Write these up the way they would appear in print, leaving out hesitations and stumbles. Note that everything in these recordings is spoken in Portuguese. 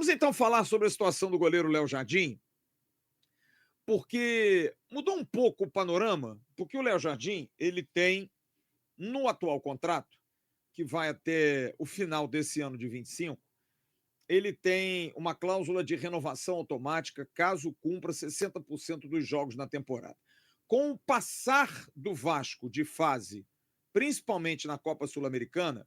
Vamos então falar sobre a situação do goleiro Léo Jardim, porque mudou um pouco o panorama, porque o Léo Jardim, ele tem, no atual contrato, que vai até o final desse ano de 25, ele tem uma cláusula de renovação automática caso cumpra 60% dos jogos na temporada. Com o passar do Vasco de fase, principalmente na Copa Sul-Americana,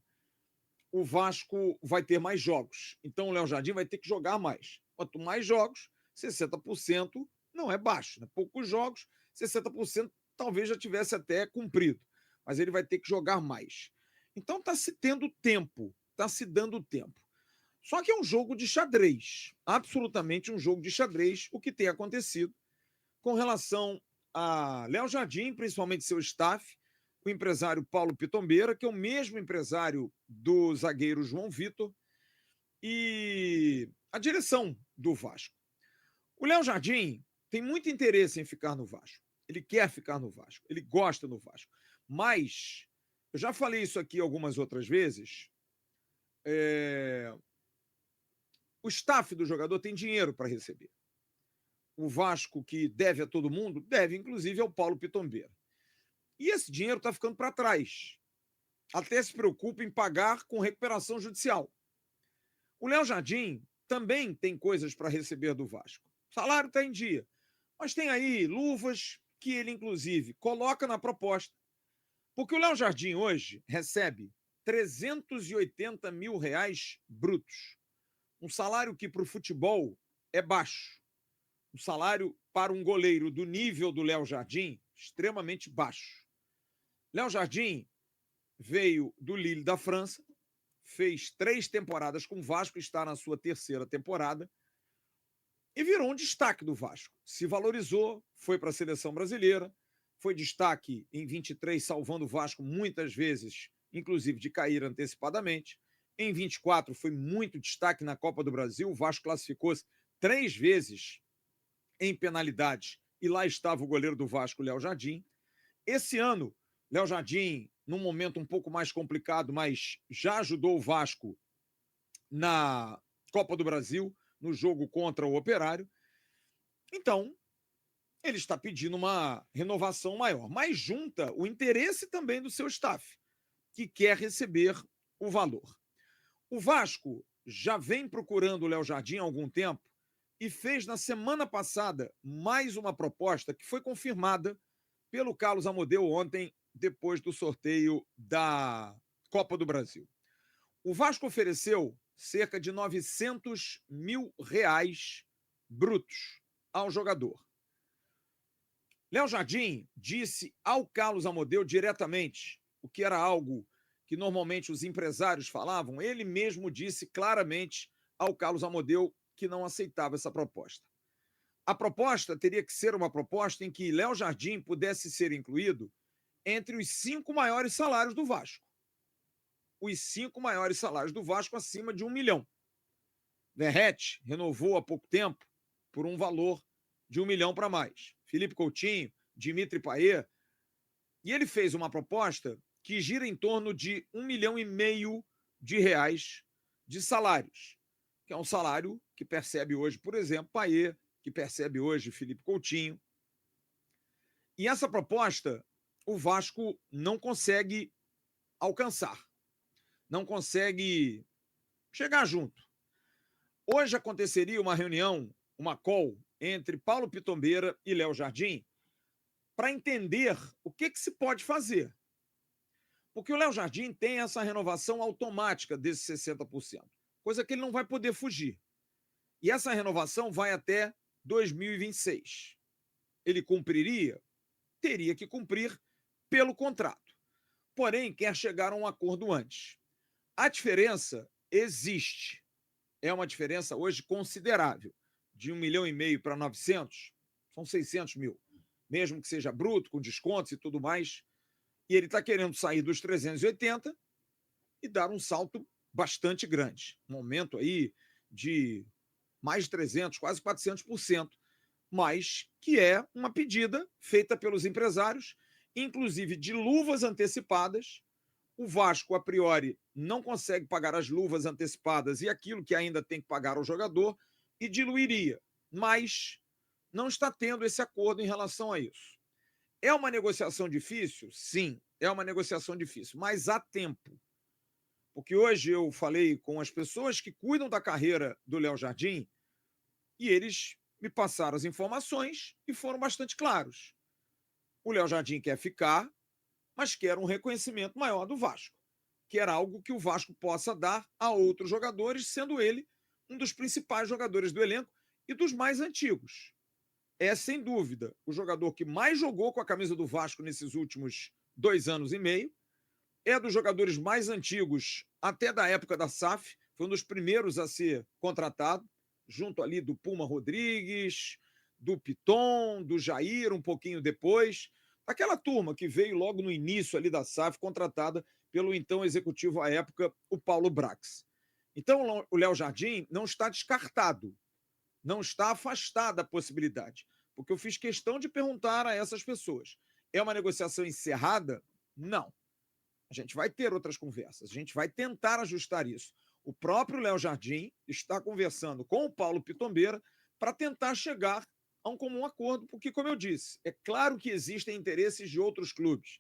o Vasco vai ter mais jogos. Então o Léo Jardim vai ter que jogar mais. Quanto mais jogos, 60% não é baixo. Né? Poucos jogos, 60% talvez já tivesse até cumprido. Mas ele vai ter que jogar mais. Então está se tendo tempo, está se dando tempo. Só que é um jogo de xadrez, absolutamente um jogo de xadrez, o que tem acontecido com relação a Léo Jardim, principalmente seu staff, o empresário Paulo Pitombeira, que é o mesmo empresário do zagueiro João Vitor, e a direção do Vasco. O Léo Jardim tem muito interesse em ficar no Vasco. Ele quer ficar no Vasco, ele gosta do Vasco. Mas, eu já falei isso aqui algumas outras vezes, o staff do jogador tem dinheiro para receber. O Vasco, que deve a todo mundo, deve inclusive ao Paulo Pitombeira. E esse dinheiro está ficando para trás. Até se preocupa em pagar com recuperação judicial. O Léo Jardim também tem coisas para receber do Vasco. O salário está em dia. Mas tem aí luvas que ele, inclusive, coloca na proposta. Porque o Léo Jardim hoje recebe 380 mil reais brutos. Um salário que para o futebol é baixo. Um salário para um goleiro do nível do Léo Jardim, extremamente baixo. Léo Jardim veio do Lille da França, fez 3 temporadas com o Vasco, está na sua 3ª temporada, e virou um destaque do Vasco. Se valorizou, foi para a seleção brasileira, foi destaque em 23, salvando o Vasco muitas vezes, inclusive de cair antecipadamente. Em 24 foi muito destaque na Copa do Brasil, o Vasco classificou-se 3 vezes em penalidades, e lá estava o goleiro do Vasco, Léo Jardim. Esse ano, Léo Jardim, num momento um pouco mais complicado, mas já ajudou o Vasco na Copa do Brasil, no jogo contra o Operário. Então, ele está pedindo uma renovação maior, mas junta o interesse também do seu staff, que quer receber o valor. O Vasco já vem procurando o Léo Jardim há algum tempo e fez na semana passada mais uma proposta que foi confirmada pelo Carlos Amodeu ontem, depois do sorteio da Copa do Brasil. O Vasco ofereceu cerca de 900 mil reais brutos ao jogador. Léo Jardim disse ao Carlos Amodeu diretamente, o que era algo que normalmente os empresários falavam, ele mesmo disse claramente ao Carlos Amodeu que não aceitava essa proposta. A proposta teria que ser uma proposta em que Léo Jardim pudesse ser incluído entre os 5 maiores salários do Vasco. Os 5 maiores salários do Vasco acima de 1 milhão. Verrete renovou há pouco tempo por um valor de 1 milhão para mais. Felipe Coutinho, Dimitri Payet. E ele fez uma proposta que gira em torno de 1,5 milhão de reais de salários, que é um salário que percebe hoje, por exemplo, Payet, que percebe hoje Felipe Coutinho. E essa proposta o Vasco não consegue alcançar, não consegue chegar junto. Hoje aconteceria uma reunião, uma call, entre Paulo Pitombeira e Léo Jardim para entender o que se pode fazer. Porque o Léo Jardim tem essa renovação automática desses 60%, coisa que ele não vai poder fugir. E essa renovação vai até 2026. Ele cumpriria? Teria que cumprir pelo contrato. Porém, quer chegar a um acordo antes. A diferença existe. É uma diferença hoje considerável. De 1,5 milhão para 900, são 600 mil. Mesmo que seja bruto, com descontos e tudo mais. E ele está querendo sair dos 380 e dar um salto bastante grande. Um aumento aí de mais de 300, quase 400%. Mas que é uma pedida feita pelos empresários, inclusive de luvas antecipadas, O Vasco, a priori, não consegue pagar as luvas antecipadas e aquilo que ainda tem que pagar ao jogador e diluiria, mas não está tendo esse acordo em relação a isso. É uma negociação difícil? Sim, é uma negociação difícil, mas há tempo. Porque hoje eu falei com as pessoas que cuidam da carreira do Léo Jardim e eles me passaram as informações e foram bastante claros. O Léo Jardim quer ficar, mas quer um reconhecimento maior do Vasco, quer algo que o Vasco possa dar a outros jogadores, sendo ele um dos principais jogadores do elenco e dos mais antigos. É, sem dúvida, o jogador que mais jogou com a camisa do Vasco nesses últimos 2 anos e meio, é dos jogadores mais antigos, até da época da SAF, foi um dos primeiros a ser contratado, junto ali do Puma Rodrigues, do Piton, do Jair, um pouquinho depois, aquela turma que veio logo no início ali da SAF, contratada pelo então executivo à época, o Paulo Brax. Então, o Léo Jardim não está descartado, não está afastada a possibilidade, porque eu fiz questão de perguntar a essas pessoas. É uma negociação encerrada? Não. A gente vai ter outras conversas, a gente vai tentar ajustar isso. O próprio Léo Jardim está conversando com o Paulo Pitombeira para tentar chegar a um comum acordo, porque, como eu disse, é claro que existem interesses de outros clubes.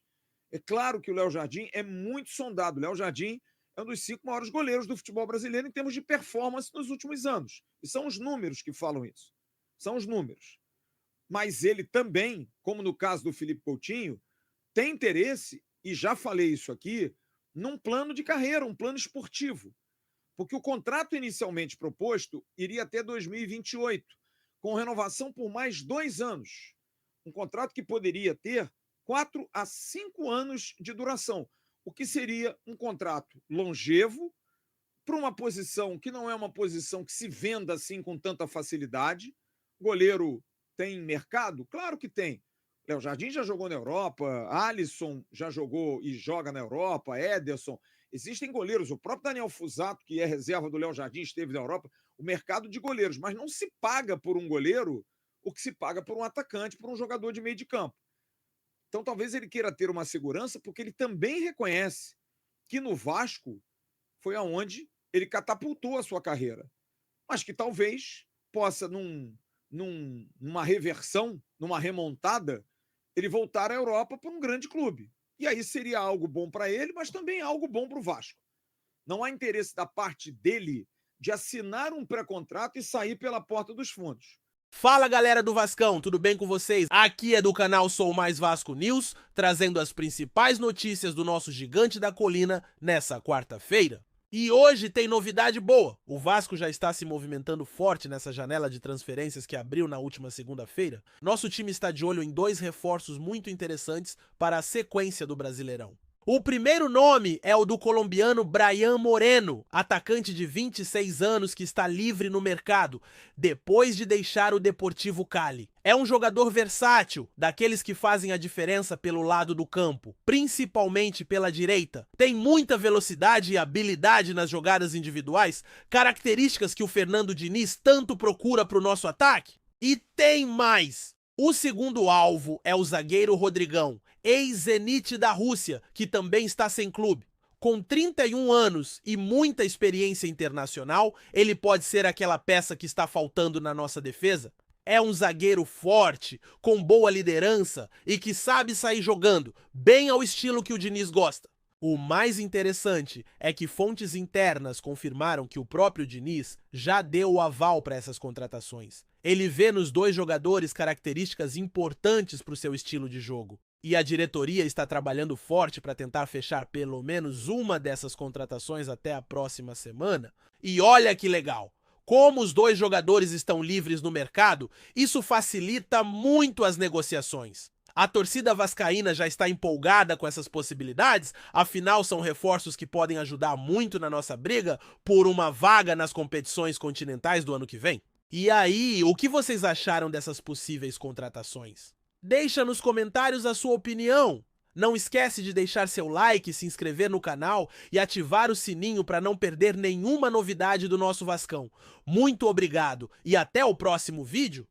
É claro que o Léo Jardim é muito sondado. O Léo Jardim é um dos 5 maiores goleiros do futebol brasileiro em termos de performance nos últimos anos. E são os números que falam isso. São os números. Mas ele também, como no caso do Felipe Coutinho, tem interesse, e já falei isso aqui, num plano de carreira, um plano esportivo. Porque o contrato inicialmente proposto iria até 2028, com renovação por mais 2 anos. Um contrato que poderia ter 4 a 5 anos de duração, o que seria um contrato longevo, para uma posição que não é uma posição que se venda assim com tanta facilidade. Goleiro tem mercado? Claro que tem. Léo Jardim já jogou na Europa, Alisson já jogou e joga na Europa, Ederson. Existem goleiros, o próprio Daniel Fusato, que é reserva do Léo Jardim, esteve na Europa, o mercado de goleiros, mas não se paga por um goleiro o que se paga por um atacante, por um jogador de meio de campo. Então talvez ele queira ter uma segurança, porque ele também reconhece que no Vasco foi aonde ele catapultou a sua carreira, mas que talvez possa, numa reversão, numa remontada, ele voltar à Europa para um grande clube. E aí seria algo bom para ele, mas também algo bom para o Vasco. Não há interesse da parte dele de assinar um pré-contrato e sair pela porta dos fundos. Fala galera do Vascão, tudo bem com vocês? Aqui é do canal Sou Mais Vasco News, trazendo as principais notícias do nosso gigante da colina nessa quarta-feira. E hoje tem novidade boa. O Vasco já está se movimentando forte nessa janela de transferências que abriu na última segunda-feira. Nosso time está de olho em 2 reforços muito interessantes para a sequência do Brasileirão. O primeiro nome é o do colombiano Brian Moreno, atacante de 26 anos que está livre no mercado, depois de deixar o Deportivo Cali. É um jogador versátil, daqueles que fazem a diferença pelo lado do campo, principalmente pela direita. Tem muita velocidade e habilidade nas jogadas individuais, características que o Fernando Diniz tanto procura para o nosso ataque. E tem mais! O segundo alvo é o zagueiro Rodrigão, ex-Zenit da Rússia, que também está sem clube. Com 31 anos e muita experiência internacional, ele pode ser aquela peça que está faltando na nossa defesa. É um zagueiro forte, com boa liderança e que sabe sair jogando, bem ao estilo que o Diniz gosta. O mais interessante é que fontes internas confirmaram que o próprio Diniz já deu o aval para essas contratações. Ele vê nos 2 jogadores características importantes para o seu estilo de jogo. E a diretoria está trabalhando forte para tentar fechar pelo menos uma dessas contratações até a próxima semana. E olha que legal! Como os 2 jogadores estão livres no mercado, isso facilita muito as negociações. A torcida vascaína já está empolgada com essas possibilidades, afinal são reforços que podem ajudar muito na nossa briga por uma vaga nas competições continentais do ano que vem. E aí, o que vocês acharam dessas possíveis contratações? Deixa nos comentários a sua opinião. Não esquece de deixar seu like, se inscrever no canal e ativar o sininho para não perder nenhuma novidade do nosso Vascão. Muito obrigado e até o próximo vídeo.